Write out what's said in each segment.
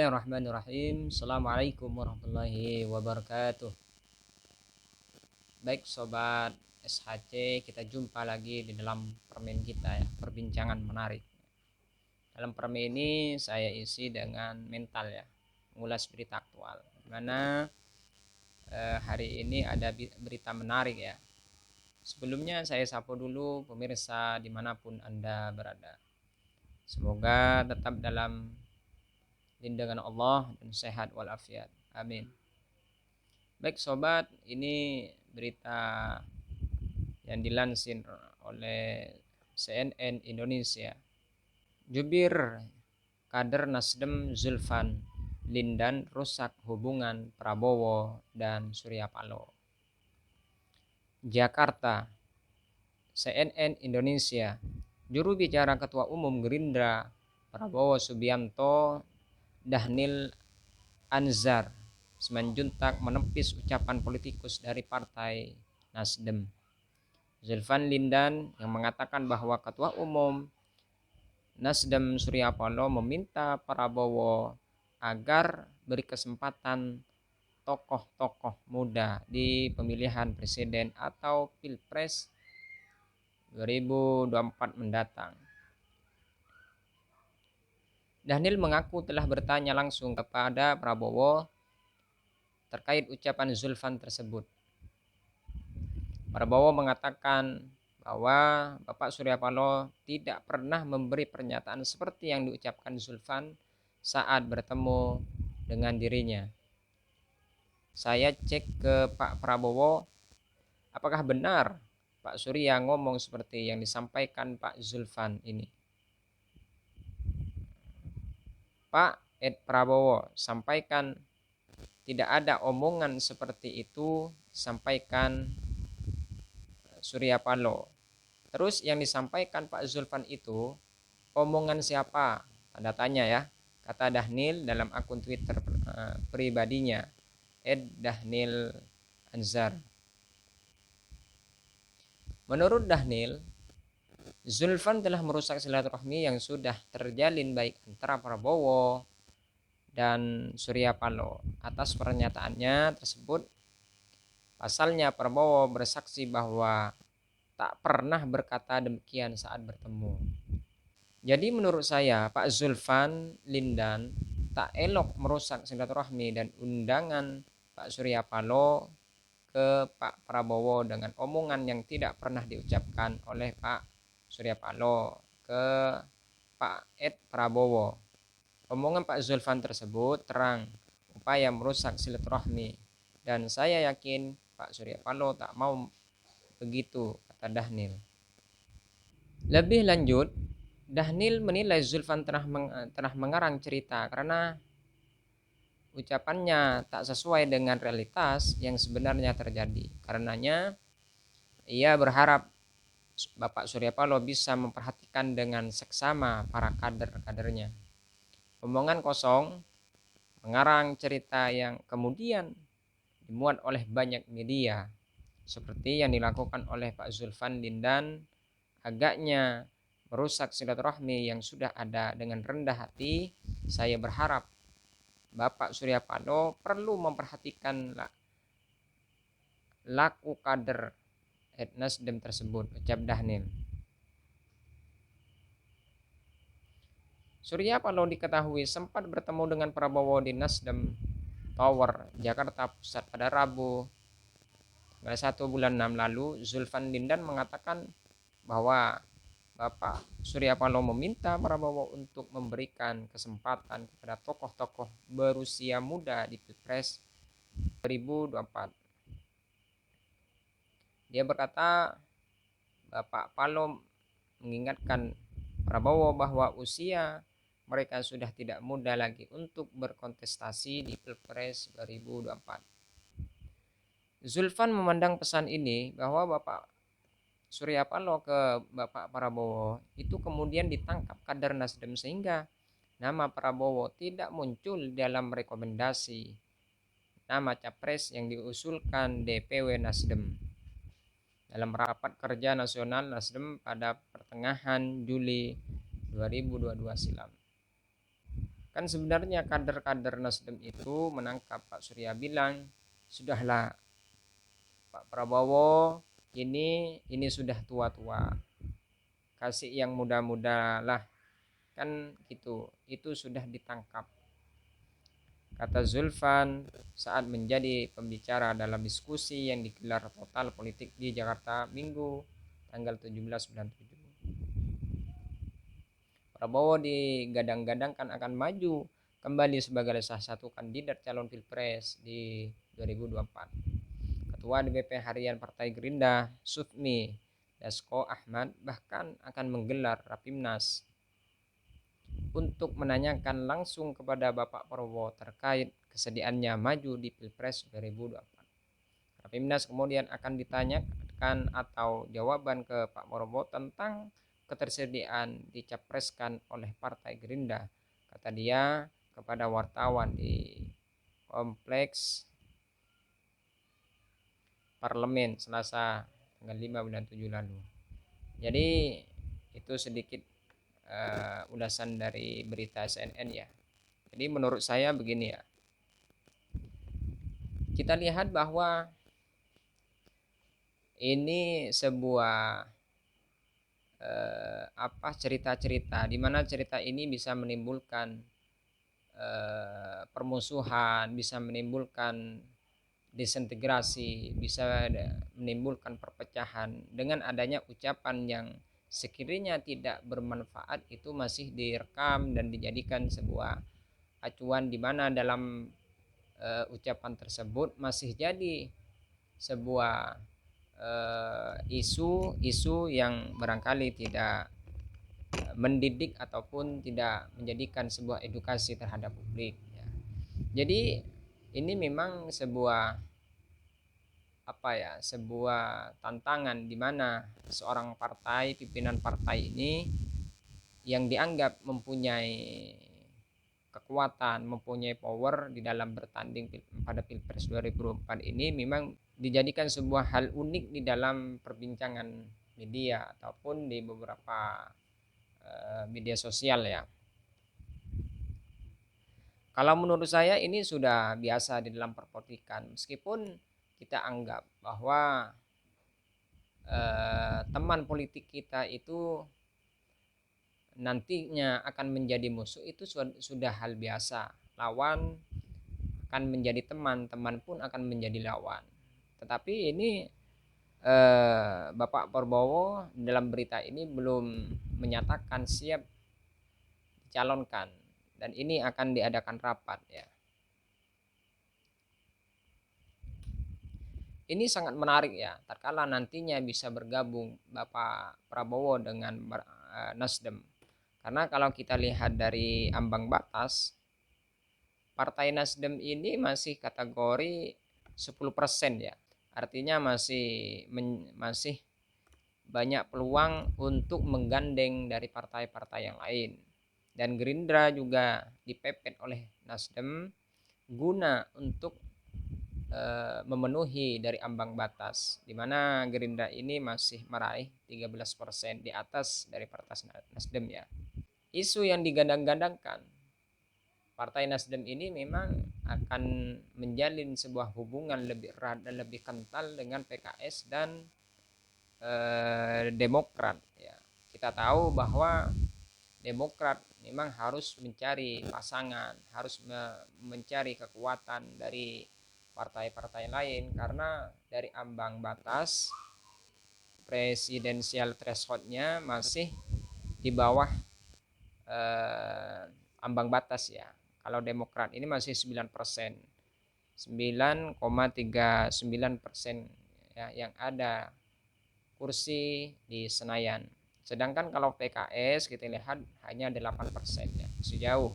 Bismillahirrahmanirrahim. Assalamualaikum warahmatullahi wabarakatuh. Baik sobat SHC, kita jumpa lagi di dalam permen kita ya, perbincangan menarik. Dalam permen ini saya isi dengan mental ya, mengulas berita aktual. Dimana hari ini ada berita menarik ya. Sebelumnya saya sapa dulu pemirsa dimanapun Anda berada. Semoga tetap dalam lindungan Allah dan sehat walafiat. Amin. Baik sobat, ini berita yang dilansir oleh CNN Indonesia. Jubir kader Nasdem Zulfan Lindan rusak hubungan Prabowo dan Surya Paloh. Jakarta, CNN Indonesia. Juru bicara Ketua Umum Gerindra Prabowo Subianto Dhanil Anzar Simanjuntak menepis ucapan politikus dari Partai Nasdem Zulfan Lindan yang mengatakan bahwa Ketua Umum Nasdem Surya Paloh meminta Prabowo agar beri kesempatan tokoh-tokoh muda di pemilihan presiden atau Pilpres 2024 mendatang. Dhanil mengaku telah bertanya langsung kepada Prabowo terkait ucapan Zulfan tersebut. Prabowo mengatakan bahwa Bapak Surya Paloh tidak pernah memberi pernyataan seperti yang diucapkan Zulfan saat bertemu dengan dirinya. Saya cek ke Pak Prabowo, apakah benar Pak Surya ngomong seperti yang disampaikan Pak Zulfan ini? Pak Prabowo sampaikan tidak ada omongan seperti itu sampaikan Surya Paloh. Terus yang disampaikan Pak Zulfan itu omongan siapa? Tanda tanya ya, kata Dhanil dalam akun Twitter pribadinya @Dhanil Anzar. Menurut Dhanil, Zulfan telah merusak silaturahmi yang sudah terjalin baik antara Prabowo dan Surya Paloh. Atas pernyataannya tersebut, pasalnya Prabowo bersaksi bahwa tak pernah berkata demikian saat bertemu. Jadi menurut saya Pak Zulfan Lindan tak elok merusak silaturahmi dan undangan Pak Surya Paloh ke Pak Prabowo dengan omongan yang tidak pernah diucapkan oleh Pak Surya Paloh ke Pak Prabowo. Omongan Pak Zulfan tersebut terang upaya merusak silaturahmi dan saya yakin Pak Surya Paloh tak mau begitu, kata Dhanil. Lebih lanjut, Dhanil menilai Zulfan telah mengarang cerita karena ucapannya tak sesuai dengan realitas yang sebenarnya terjadi. Karenanya ia berharap Bapak Surya Paloh bisa memperhatikan dengan seksama para kader-kadernya. Omongan kosong, mengarang cerita yang kemudian dimuat oleh banyak media, seperti yang dilakukan oleh Pak Zulfan Lindan, agaknya merusak silaturahmi yang sudah ada. Dengan rendah hati, saya berharap Bapak Surya Paloh perlu memperhatikan laku kader Nasdem tersebut, ucap Dhanil. Surya Paloh diketahui sempat bertemu dengan Prabowo di Nasdem Tower, Jakarta Pusat pada Rabu tanggal 1 bulan 6 lalu. Zulfan Lindan mengatakan bahwa Bapak Surya Paloh meminta Prabowo untuk memberikan kesempatan kepada tokoh-tokoh berusia muda di Pilpres 2024. Dia berkata, Bapak Paloh mengingatkan Prabowo bahwa usia mereka sudah tidak muda lagi untuk berkontestasi di Pilpres 2024. Zulfan memandang pesan ini bahwa Bapak Surya Paloh ke Bapak Prabowo itu kemudian ditangkap kader Nasdem sehingga nama Prabowo tidak muncul dalam rekomendasi nama capres yang diusulkan DPW Nasdem dalam rapat kerja nasional Nasdem pada pertengahan Juli 2022 silam. Kan sebenarnya kader-kader Nasdem itu menangkap Pak Surya bilang, sudahlah Pak Prabowo ini sudah tua-tua, kasih yang muda-muda lah, kan gitu. Itu sudah ditangkap, kata Zulfan saat menjadi pembicara dalam diskusi yang digelar Total Politik di Jakarta Minggu tanggal 17 bulan 7. Prabowo digadang-gadangkan akan maju kembali sebagai salah satu kandidat calon pilpres di 2024. Ketua DPP Harian Partai Gerindra, Sufmi Dasko Ahmad, bahkan akan menggelar Rapimnas untuk menanyakan langsung kepada Bapak Prabowo terkait kesediaannya maju di Pilpres 2024. Rapimnas kemudian akan ditanyakan atau jawaban ke Pak Prabowo tentang ketersediaan dicapreskan oleh Partai Gerindra, kata dia kepada wartawan di Kompleks Parlemen Selasa tanggal 5 bulan 7 lalu. Jadi itu sedikit ulasan dari berita CNN ya. Jadi menurut saya begini ya, kita lihat bahwa ini sebuah cerita-cerita di mana cerita ini bisa menimbulkan permusuhan, bisa menimbulkan disintegrasi, bisa menimbulkan perpecahan dengan adanya ucapan yang sekiranya tidak bermanfaat itu masih direkam dan dijadikan sebuah acuan, di mana dalam ucapan tersebut masih jadi sebuah isu yang barangkali tidak mendidik ataupun tidak menjadikan sebuah edukasi terhadap publik ya. Jadi ini memang sebuah sebuah tantangan di mana seorang partai, pimpinan partai ini yang dianggap mempunyai kekuatan, mempunyai power di dalam bertanding pada Pilpres 2024 ini memang dijadikan sebuah hal unik di dalam perbincangan media ataupun di beberapa media sosial ya. Kalau menurut saya ini sudah biasa di dalam perpolitikan, meskipun kita anggap bahwa teman politik kita itu nantinya akan menjadi musuh, itu sudah hal biasa. Lawan akan menjadi teman, teman pun akan menjadi lawan. Tetapi ini Bapak Prabowo dalam berita ini belum menyatakan siap dicalonkan, dan ini akan diadakan rapat ya. Ini sangat menarik ya, tatkala nantinya bisa bergabung Bapak Prabowo dengan Nasdem. Karena kalau kita lihat dari ambang batas, Partai Nasdem ini masih kategori 10% ya. Artinya masih banyak peluang untuk menggandeng dari partai-partai yang lain. Dan Gerindra juga dipepet oleh Nasdem guna untuk memenuhi dari ambang batas, di mana Gerindra ini masih meraih 13% di atas dari Partai Nasdem ya. Isu yang digadang-gadangkan Partai Nasdem ini memang akan menjalin sebuah hubungan lebih erat dan lebih kental dengan PKS dan Demokrat ya. Kita tahu bahwa Demokrat memang harus mencari pasangan, harus mencari kekuatan dari partai-partai lain, karena dari ambang batas presidensial thresholdnya masih di bawah ambang batas ya. Kalau Demokrat ini masih 9%, 9,39% ya, yang ada kursi di Senayan. Sedangkan kalau PKS kita lihat hanya 8% ya, masih jauh.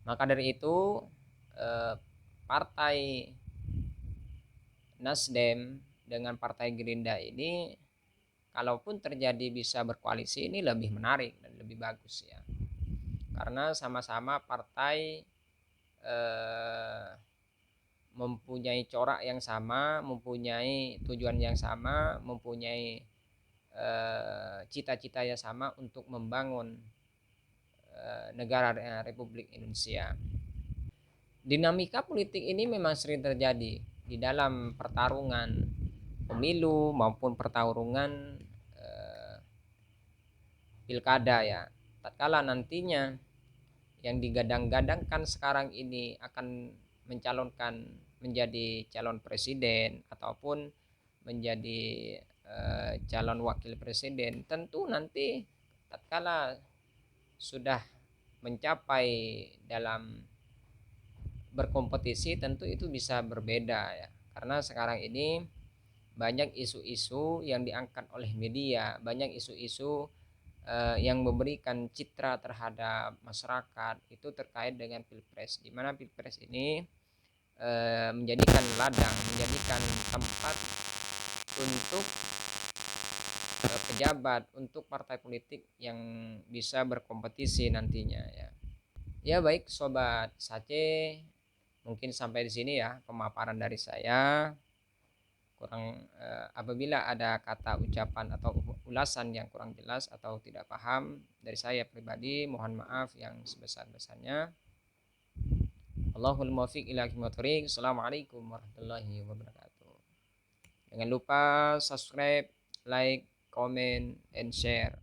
Maka dari itu Partai Nasdem dengan Partai Gerindra ini kalaupun terjadi bisa berkoalisi, ini lebih menarik dan lebih bagus ya. Karena sama-sama partai mempunyai corak yang sama, mempunyai tujuan yang sama, mempunyai cita-cita yang sama untuk membangun negara Republik Indonesia. Dinamika politik ini memang sering terjadi di dalam pertarungan pemilu maupun pertarungan pilkada ya. Tatkala nantinya yang digadang-gadangkan sekarang ini akan mencalonkan menjadi calon presiden ataupun menjadi calon wakil presiden, tentu nanti tatkala sudah mencapai dalam berkompetisi tentu itu bisa berbeda ya, karena sekarang ini banyak isu-isu yang diangkat oleh media, banyak isu-isu yang memberikan citra terhadap masyarakat itu terkait dengan pilpres, di mana pilpres ini menjadikan ladang, menjadikan tempat untuk pejabat, untuk partai politik yang bisa berkompetisi nantinya ya. Ya baik sobat Sace, mungkin sampai di sini ya pemaparan dari saya. Kurang apabila ada kata ucapan atau ulasan yang kurang jelas atau tidak paham dari saya pribadi, mohon maaf yang sebesar-besarnya. Allahul muwaffiq ila aqwamit thoriq. Assalamualaikum warahmatullahi wabarakatuh. Jangan lupa subscribe, like, comment, and share.